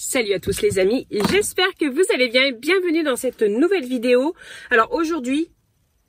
Salut à tous les amis, j'espère que vous allez bien et bienvenue dans cette nouvelle vidéo. Alors aujourd'hui,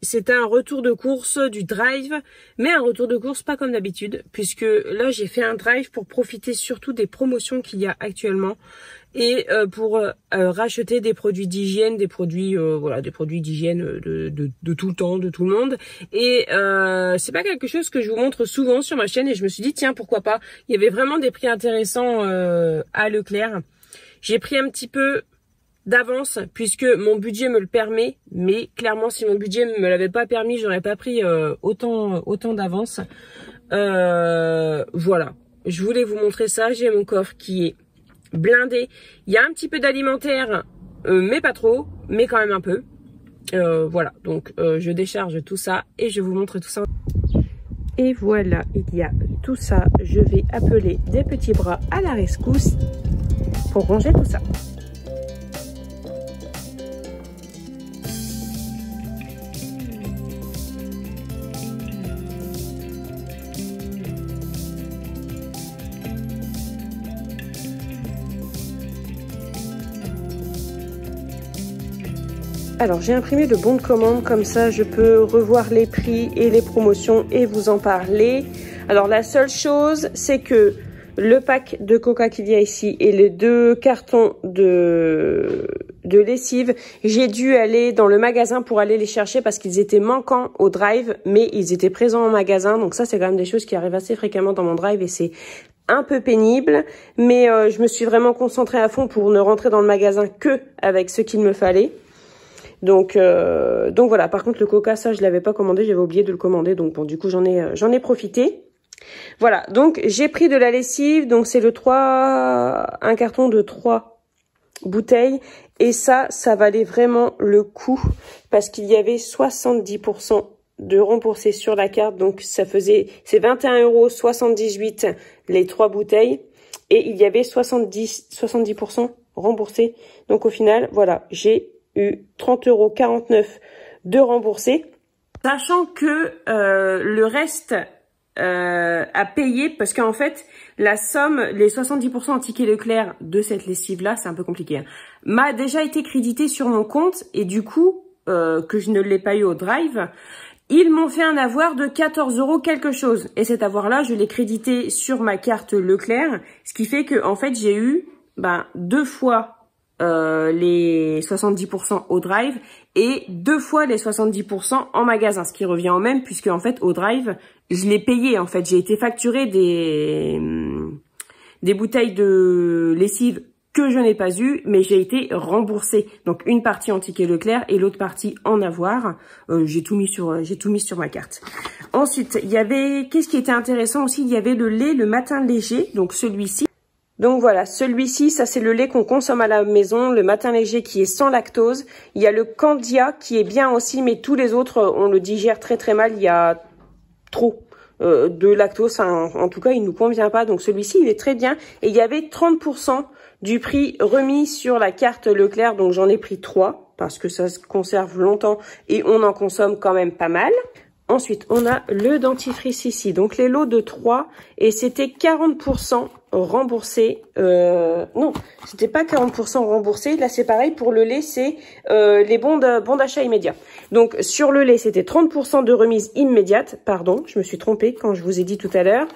c'est un retour de course du drive, mais un retour de course pas comme d'habitude, puisque là j'ai fait un drive pour profiter surtout des promotions qu'il y a actuellement et pour racheter des produits d'hygiène, des produits voilà, des produits d'hygiène de tout le temps, de tout le monde. Et c'est pas quelque chose que je vous montre souvent sur ma chaîne et je me suis dit tiens pourquoi pas. Il y avait vraiment des prix intéressants à Leclerc. J'ai pris un petit peu d'avance puisque mon budget me le permet, mais clairement si mon budget me l'avait pas permis, j'aurais pas pris autant d'avance. Voilà, je voulais vous montrer ça. J'ai mon coffre qui est blindé. Il y a un petit peu d'alimentaire, mais pas trop, mais quand même un peu. Voilà, donc je décharge tout ça et je vous montre tout ça. Et voilà, il y a tout ça. Je vais appeler des petits bras à la rescousse pour ranger tout ça. Alors j'ai imprimé le bon de commande, comme ça je peux revoir les prix et les promotions et vous en parler. Alors la seule chose c'est que le pack de coca qu'il y a ici et les 2 cartons de lessive, j'ai dû aller dans le magasin pour aller les chercher parce qu'ils étaient manquants au drive, mais ils étaient présents en magasin. Donc ça c'est quand même des choses qui arrivent assez fréquemment dans mon drive et c'est un peu pénible, mais je me suis vraiment concentrée à fond pour ne rentrer dans le magasin que avec ce qu'il me fallait. Donc voilà. Par contre le coca, ça je l'avais pas commandé, j'avais oublié de le commander, donc bon du coup j'en ai profité. Voilà, donc j'ai pris de la lessive, donc c'est un carton de 3 bouteilles et ça valait vraiment le coup parce qu'il y avait 70% de remboursé sur la carte, donc c'est 21,78 € les 3 bouteilles et il y avait 70% remboursé. Donc au final, voilà, j'ai eu 30,49 € de remboursé. Sachant que le reste à payer, parce qu'en fait, la somme, les 70% en ticket Leclerc de cette lessive-là, c'est un peu compliqué, hein, m'a déjà été crédité sur mon compte et du coup, que je ne l'ai pas eu au drive, ils m'ont fait un avoir de 14 € quelque chose. Et cet avoir-là, je l'ai crédité sur ma carte Leclerc, ce qui fait que en fait, j'ai eu 2 fois les 70% au drive et 2 fois les 70% en magasin, ce qui revient au même puisque en fait au drive je l'ai payé. En fait j'ai été facturé des bouteilles de lessive que je n'ai pas eu, mais j'ai été remboursée, donc une partie en ticket Leclerc et l'autre partie en avoir. J'ai tout mis sur ma carte. Ensuite il y avait, qu'est-ce qui était intéressant aussi, il y avait le lait le matin léger, donc celui-ci. Donc voilà, celui-ci, ça c'est le lait qu'on consomme à la maison, le matin léger qui est sans lactose. Il y a le Candia qui est bien aussi, mais tous les autres, on le digère très très mal. Il y a trop de lactose, enfin, en tout cas il nous convient pas. Donc celui-ci il est très bien. Et il y avait 30% du prix remis sur la carte Leclerc, donc j'en ai pris 3 parce que ça se conserve longtemps et on en consomme quand même pas mal. Ensuite, on a le dentifrice ici, donc les lots de 3 et c'était 40% remboursé. Non, c'était pas 40% remboursé. Là, c'est pareil pour le lait, c'est les bons d'achat immédiat. Donc sur le lait, c'était 30% de remise immédiate. Pardon, je me suis trompée quand je vous ai dit tout à l'heure.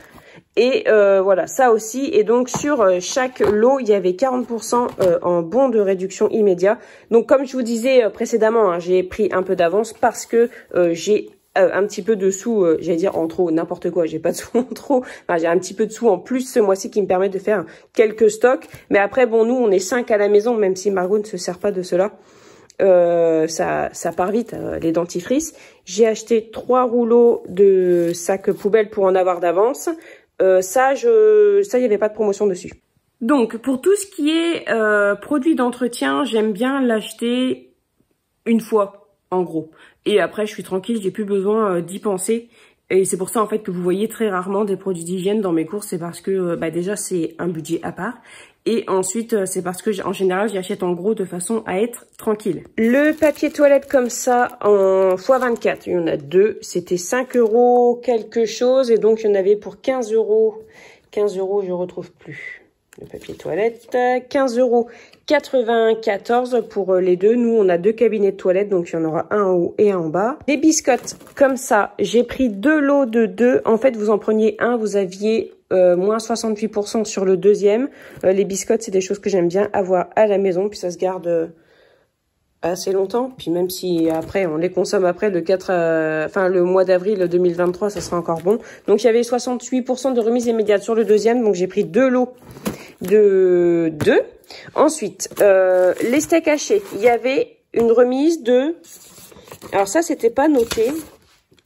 Et voilà, ça aussi. Et donc sur chaque lot, il y avait 40% en bons de réduction immédiat. Donc comme je vous disais précédemment, hein, j'ai pris un peu d'avance parce que j'ai un petit peu de sous, j'allais dire en trop, n'importe quoi, j'ai pas de sous en trop, enfin, j'ai un petit peu de sous en plus ce mois-ci qui me permet de faire quelques stocks, mais après bon nous on est 5 à la maison, même si Margot ne se sert pas de cela, ça part vite, les dentifrices. J'ai acheté 3 rouleaux de sacs poubelle pour en avoir d'avance, ça il n'y avait pas de promotion dessus. Donc pour tout ce qui est produits d'entretien, j'aime bien l'acheter une fois en gros. Et après, je suis tranquille, j'ai plus besoin d'y penser. Et c'est pour ça, en fait, que vous voyez très rarement des produits d'hygiène dans mes courses. C'est parce que, déjà, c'est un budget à part. Et ensuite, c'est parce que, en général, j'y achète en gros de façon à être tranquille. Le papier toilette comme ça, en x24, il y en a 2. C'était 5 € quelque chose. Et donc, il y en avait pour 15 €. 15 €, je retrouve plus. le papier toilette. 15,94 € pour les deux. Nous, on a deux cabinets de toilette, donc il y en aura un en haut et un en bas. Des biscottes, comme ça. J'ai pris deux lots de deux. En fait, vous en preniez un, vous aviez moins 68% sur le deuxième. Les biscottes, c'est des choses que j'aime bien avoir à la maison, puis ça se garde assez longtemps. Puis même si après, on les consomme après le 4, enfin le mois d'avril 2023, ça sera encore bon. Donc il y avait 68% de remise immédiate sur le deuxième, donc j'ai pris deux lots de 2. Ensuite, les steaks hachés, il y avait une remise de... Alors ça, c'était pas noté,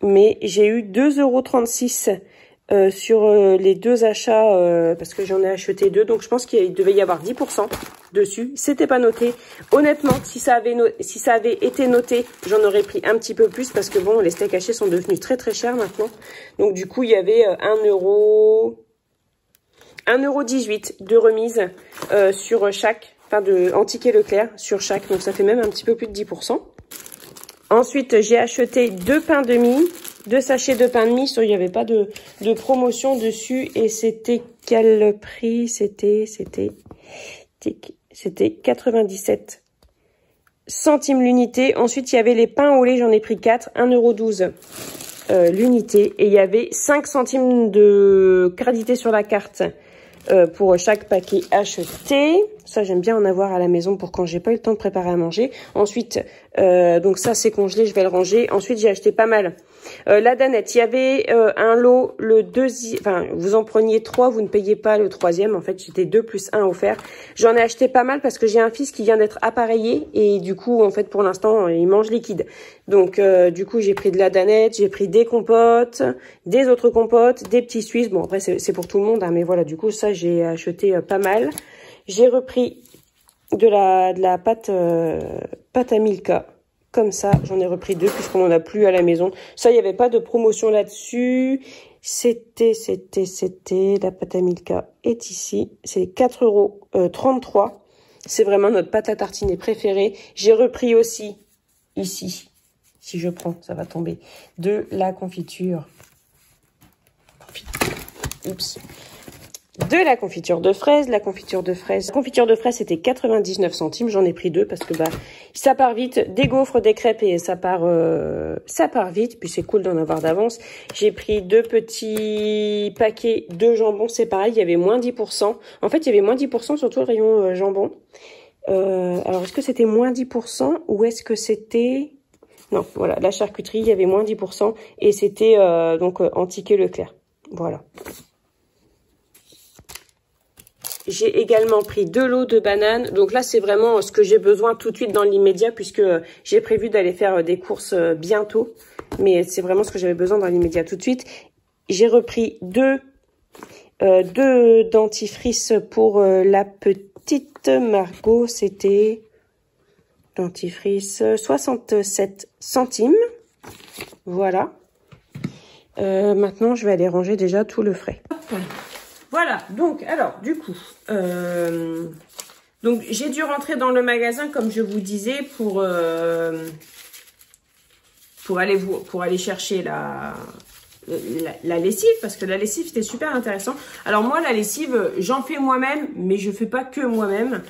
mais j'ai eu 2,36 € sur les deux achats, parce que j'en ai acheté deux, donc je pense qu'il devait y avoir 10% dessus. C'était pas noté. Honnêtement, si ça avait été noté, j'en aurais pris un petit peu plus, parce que bon, les steaks hachés sont devenus très très chers maintenant. Donc du coup, il y avait 1,18 € de remise sur chaque, enfin en ticket Leclerc sur chaque, donc ça fait même un petit peu plus de 10%. Ensuite, j'ai acheté deux pains de mie, deux sachets de pain de mie, il n'y avait pas de promotion dessus, et c'était quel prix? C'était 97 centimes l'unité. Ensuite, il y avait les pains au lait, j'en ai pris 4, 1,12 € l'unité, et il y avait 5 centimes de crédité sur la carte pour chaque paquet acheté. Ça, j'aime bien en avoir à la maison pour quand j'ai pas eu le temps de préparer à manger. Ensuite, donc ça, c'est congelé, je vais le ranger. Ensuite, j'ai acheté pas mal. La danette, il y avait un lot, le deuxième, enfin, vous en preniez 3, vous ne payez pas le troisième. En fait, j'étais 2 plus 1 offert. J'en ai acheté pas mal parce que j'ai un fils qui vient d'être appareillé et du coup, en fait, pour l'instant, il mange liquide. Donc, du coup, j'ai pris de la danette, j'ai pris des compotes, des autres compotes, des petits Suisses. Bon, après, c'est pour tout le monde, hein, mais voilà, du coup, ça, j'ai acheté pas mal. J'ai repris de la pâte à Milka. Comme ça, j'en ai repris 2 puisqu'on n'en a plus à la maison. Ça, il n'y avait pas de promotion là-dessus. C'était, la pâte à Milka est ici. C'est 4,33 €. C'est vraiment notre pâte à tartiner préférée. J'ai repris aussi, ici, si je prends, ça va tomber, de la confiture. Oups. De la confiture de fraises. La confiture de fraises, c'était 99 centimes. J'en ai pris 2 parce que bah ça part vite. Des gaufres, des crêpes et ça part vite. Puis c'est cool d'en avoir d'avance. J'ai pris 2 petits paquets de jambon. C'est pareil, il y avait moins 10%. En fait, il y avait moins 10% sur tout le rayon jambon. Alors, est-ce que c'était moins 10% ou est-ce que c'était... Non, voilà, la charcuterie, il y avait moins 10% et c'était donc en ticket Leclerc. Voilà. J'ai également pris 2 lots de bananes. Donc là, c'est vraiment ce que j'ai besoin tout de suite dans l'immédiat puisque j'ai prévu d'aller faire des courses bientôt. Mais c'est vraiment ce que j'avais besoin dans l'immédiat tout de suite. J'ai repris 2 dentifrices pour la petite Margot. C'était dentifrice 67 centimes. Voilà. Maintenant, je vais aller ranger déjà tout le frais. Voilà, donc, alors, du coup, donc j'ai dû rentrer dans le magasin, comme je vous disais, pour aller chercher la lessive, parce que la lessive, c'était super intéressant. Alors moi, la lessive, j'en fais moi-même, mais je fais pas que moi-même.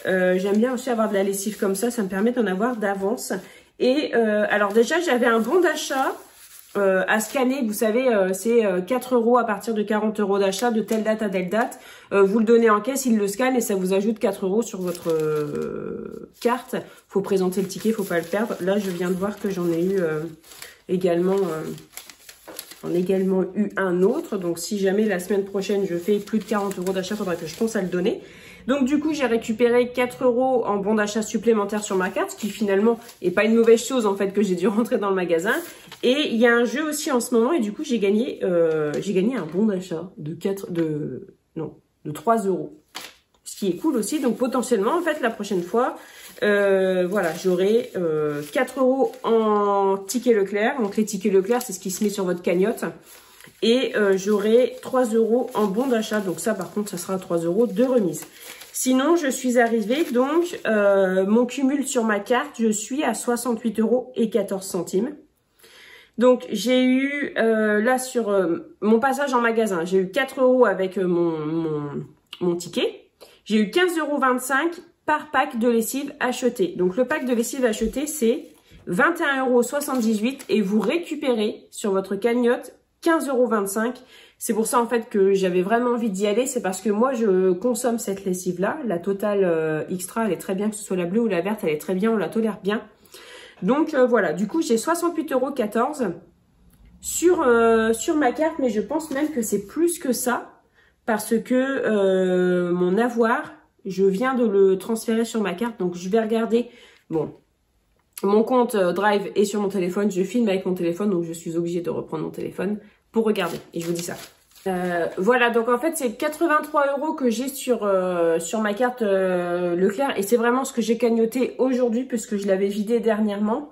J'aime bien aussi avoir de la lessive comme ça me permet d'en avoir d'avance. Et alors déjà, j'avais un bon d'achat. À scanner, vous savez, c'est 4 € à partir de 40 € d'achat de telle date à telle date. Vous le donnez en caisse, il le scanne et ça vous ajoute 4 € sur votre carte. Faut présenter le ticket, faut pas le perdre. Là, je viens de voir que j'en ai eu également eu un autre. Donc, si jamais la semaine prochaine, je fais plus de 40 € d'achat, faudra que je pense à le donner. Donc du coup, j'ai récupéré 4 € en bon d'achat supplémentaire sur ma carte, ce qui finalement est pas une mauvaise chose en fait que j'ai dû rentrer dans le magasin. Et il y a un jeu aussi en ce moment et du coup, j'ai gagné un bon d'achat de 3 €. Ce qui est cool aussi. Donc potentiellement, en fait, la prochaine fois, voilà, j'aurai 4 € en ticket Leclerc. Donc les tickets Leclerc, c'est ce qui se met sur votre cagnotte. Et j'aurai 3 € en bon d'achat. Donc ça, par contre, ça sera 3 € de remise. Sinon, je suis arrivée, donc, mon cumul sur ma carte, je suis à 68,14 €. Donc, j'ai eu, là, sur mon passage en magasin, j'ai eu 4 € avec mon ticket. j'ai eu 15,25 € par pack de lessive acheté. Donc le pack de lessive acheté, c'est 21,78 € et vous récupérez sur votre cagnotte 15,25 €. C'est pour ça en fait que j'avais vraiment envie d'y aller. C'est parce que moi je consomme cette lessive là. La Total Extra, elle est très bien, que ce soit la bleue ou la verte, elle est très bien, on la tolère bien. Donc voilà, du coup j'ai 68,14 € sur ma carte, mais je pense même que c'est plus que ça. Parce que mon avoir, je viens de le transférer sur ma carte. Donc je vais regarder. Bon, mon compte Drive est sur mon téléphone. Je filme avec mon téléphone, donc je suis obligée de reprendre mon téléphone pour regarder. Et je vous dis ça. Voilà, donc en fait c'est 83 € que j'ai sur ma carte Leclerc. Et c'est vraiment ce que j'ai cagnoté aujourd'hui puisque je l'avais vidé dernièrement.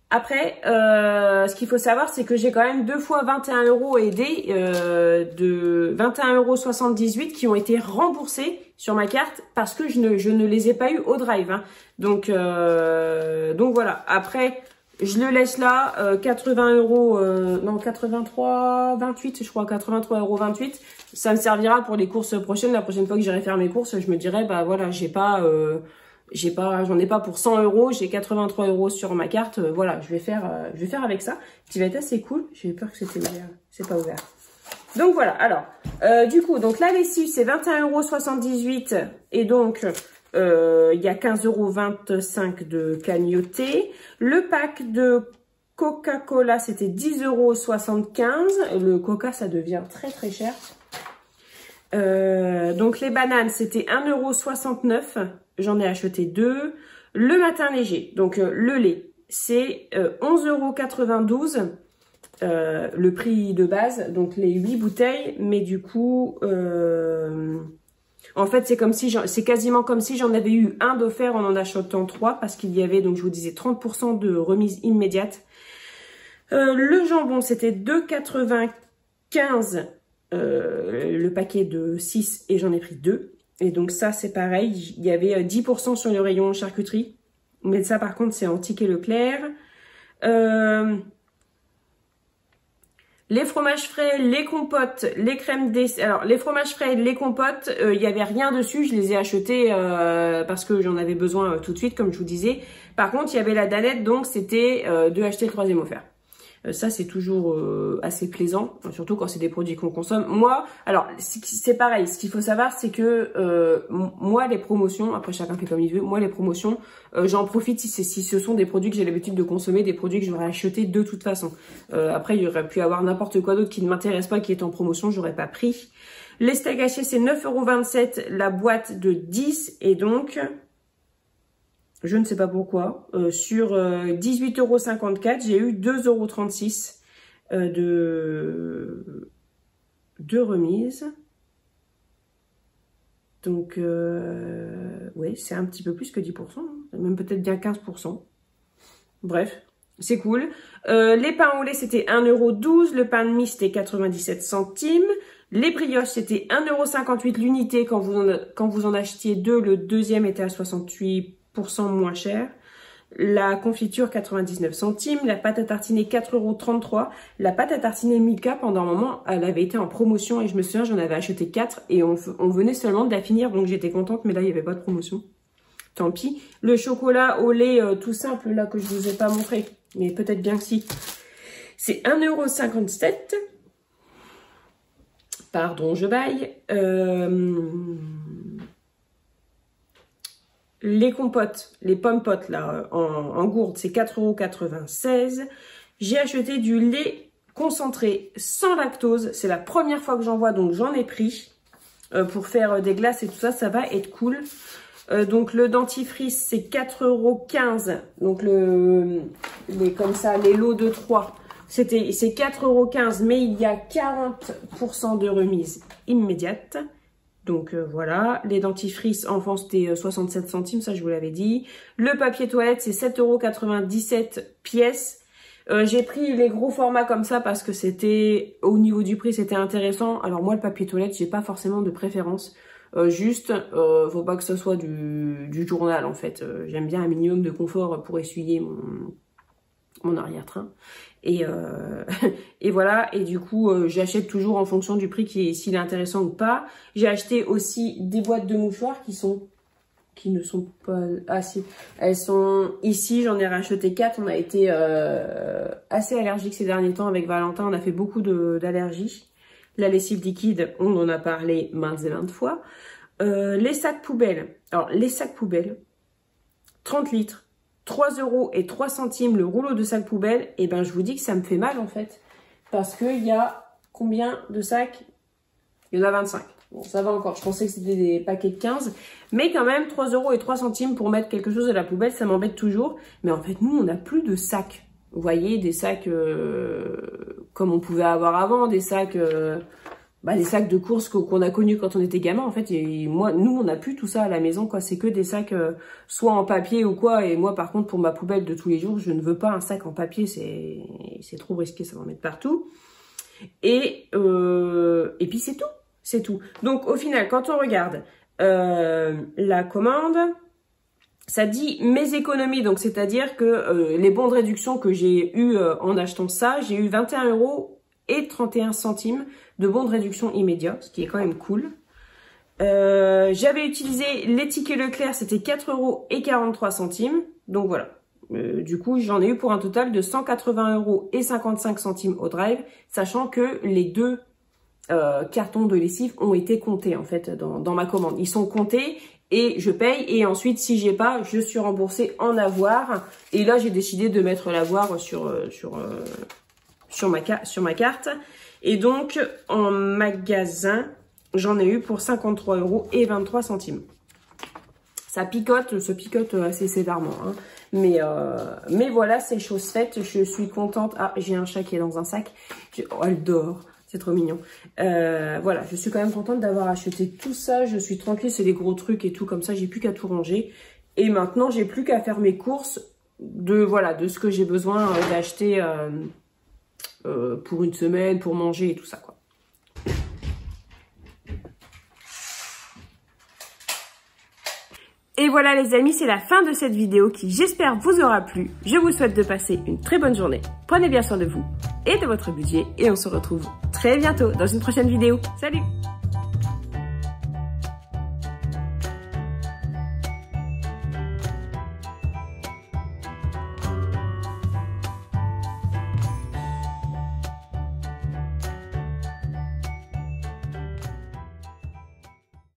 Après, ce qu'il faut savoir, c'est que j'ai quand même 2 fois 21 € aidés de 21,78 € qui ont été remboursés sur ma carte parce que je ne les ai pas eu au Drive. Hein. Donc voilà. Après, je le laisse là, 80 €, non 83,28 je crois, 83,28 €. Ça me servira pour les courses prochaines. La prochaine fois que j'irai faire mes courses, je me dirai, bah voilà, j'en ai pas pour 100 €, j'ai 83 € sur ma carte. Voilà, je vais faire avec ça. Qui va être assez cool. J'ai peur que c'était ouvert. C'est pas ouvert. Donc voilà. Alors, du coup, donc la lessive c'est 21,78 € et donc il y a 15,25 € de cagnoté. Le pack de Coca-Cola c'était 10,75 €. Le Coca ça devient très très cher. Donc les bananes c'était 1,69 €. J'en ai acheté 2. Le matin léger, donc le lait, c'est 11,92 €. Le prix de base, donc les 8 bouteilles. Mais du coup, en fait, c'est quasiment comme si j'en avais eu un d'offert en achetant 3. Parce qu'il y avait, donc je vous disais, 30% de remise immédiate. Le jambon, c'était 2,95 € le paquet de 6 et j'en ai pris 2. Et donc ça c'est pareil, il y avait 10% sur le rayon charcuterie. Mais ça par contre c'est en ticket Leclerc. Les fromages frais, les compotes, les crèmes dessert. Alors les fromages frais, les compotes, il n'y avait rien dessus. Je les ai achetés parce que j'en avais besoin tout de suite comme je vous disais. Par contre il y avait la danette, donc c'était de acheter le troisième offert. Ça, c'est toujours assez plaisant, surtout quand c'est des produits qu'on consomme. Moi, alors, c'est pareil. Ce qu'il faut savoir, c'est que moi, les promotions, après chacun fait comme il veut, moi, les promotions, j'en profite si ce sont des produits que j'ai l'habitude de consommer, des produits que j'aurais achetés de toute façon. Après, il y aurait pu avoir n'importe quoi d'autre qui ne m'intéresse pas, qui est en promotion, j'aurais pas pris. Les steaks hachés, c'est 9,27 € la boîte de 10 et donc... Je ne sais pas pourquoi. Sur 18,54 €, j'ai eu 2,36 € de remise. Donc, oui, c'est un petit peu plus que 10%. Hein. Même peut-être bien 15%. Bref, c'est cool. Les pains au lait, c'était 1,12 €. Le pain de mie, c'était 97 centimes. Les brioches, c'était 1,58 € l'unité. Quand vous en achetiez 2, le deuxième était à 68% moins cher. La confiture 99 centimes, la pâte à tartiner 4,33 €. La pâte à tartiner Milka pendant un moment, elle avait été en promotion et je me souviens, j'en avais acheté 4 et on venait seulement de la finir donc j'étais contente, mais là il n'y avait pas de promotion. Tant pis. Le chocolat au lait tout simple là que je vous ai pas montré, mais peut-être bien que si. C'est 1,57 €. Pardon, je baille. Les compotes, les pommes potes là en gourde, c'est 4,96 €. J'ai acheté du lait concentré sans lactose. C'est la première fois que j'en vois, donc j'en ai pris pour faire des glaces et tout ça. Ça va être cool. Donc le dentifrice, c'est 4,15 €. Donc comme ça, les lots de 3, c'est 4,15 €, mais il y a 40% de remise immédiate. Donc voilà, les dentifrices enfants c'était 67 centimes, ça je vous l'avais dit. Le papier toilette c'est 7,97 € pièce. J'ai pris les gros formats comme ça parce que c'était au niveau du prix c'était intéressant. Alors moi le papier toilette j'ai pas forcément de préférence. Juste faut pas que ce soit du journal en fait. J'aime bien un minimum de confort pour essuyer mon arrière-train. Et, et voilà, et du coup, j'achète toujours en fonction du prix s'il est intéressant ou pas. J'ai acheté aussi des boîtes de mouchoirs qui ne sont pas... Ah si, elles sont ici, j'en ai racheté 4. On a été assez allergiques ces derniers temps avec Valentin, on a fait beaucoup d'allergies. La lessive liquide, on en a parlé maintes et maintes fois. Les sacs poubelles, alors les sacs poubelles, 30 litres, 3,03 € le rouleau de sac poubelle, et ben je vous dis que ça me fait mal en fait. Parce qu'il y a combien de sacs? Il y en a 25. Bon, ça va encore, je pensais que c'était des paquets de 15. Mais quand même, 3,03 € pour mettre quelque chose à la poubelle, ça m'embête toujours. Mais en fait, nous, on n'a plus de sacs. Vous voyez, des sacs comme on pouvait avoir avant, des sacs de courses qu'on a connus quand on était gamin. En fait, nous, on n'a plus tout ça à la maison, quoi. C'est que des sacs soit en papier ou quoi. Et moi, par contre, pour ma poubelle de tous les jours, je ne veux pas un sac en papier. C'est trop risqué, ça va en mettre partout. Et puis, c'est tout. C'est tout. Donc, au final, quand on regarde la commande, ça dit mes économies. Donc, c'est-à-dire que les bons de réduction que j'ai eu en achetant ça, j'ai eu 21,31 € de bons de réduction immédiats, ce qui est quand même cool. J'avais utilisé les tickets Leclerc, c'était 4,43 €. Donc, voilà. Du coup, j'en ai eu pour un total de 180,55 € au drive, sachant que les deux cartons de lessive ont été comptés en fait dans ma commande. Ils sont comptés et je paye, et ensuite si j'ai pas, je suis remboursée en avoir. Et là j'ai décidé de mettre l'avoir sur ma carte. Et donc en magasin, j'en ai eu pour 53,23 €. Ça picote, se picote assez sévèrement, hein. Mais voilà, c'est chose faite. Je suis contente. Ah, j'ai un chat qui est dans un sac. Oh, elle dort. C'est trop mignon. Voilà, je suis quand même contente d'avoir acheté tout ça. Je suis tranquille, c'est des gros trucs et tout comme ça. J'ai plus qu'à tout ranger. Et maintenant, j'ai plus qu'à faire mes courses de ce que j'ai besoin d'acheter pour une semaine, pour manger et tout ça, quoi. Et voilà les amis, c'est la fin de cette vidéo qui, j'espère, vous aura plu. Je vous souhaite de passer une très bonne journée. Prenez bien soin de vous et de votre budget. Et on se retrouve très bientôt dans une prochaine vidéo. Salut!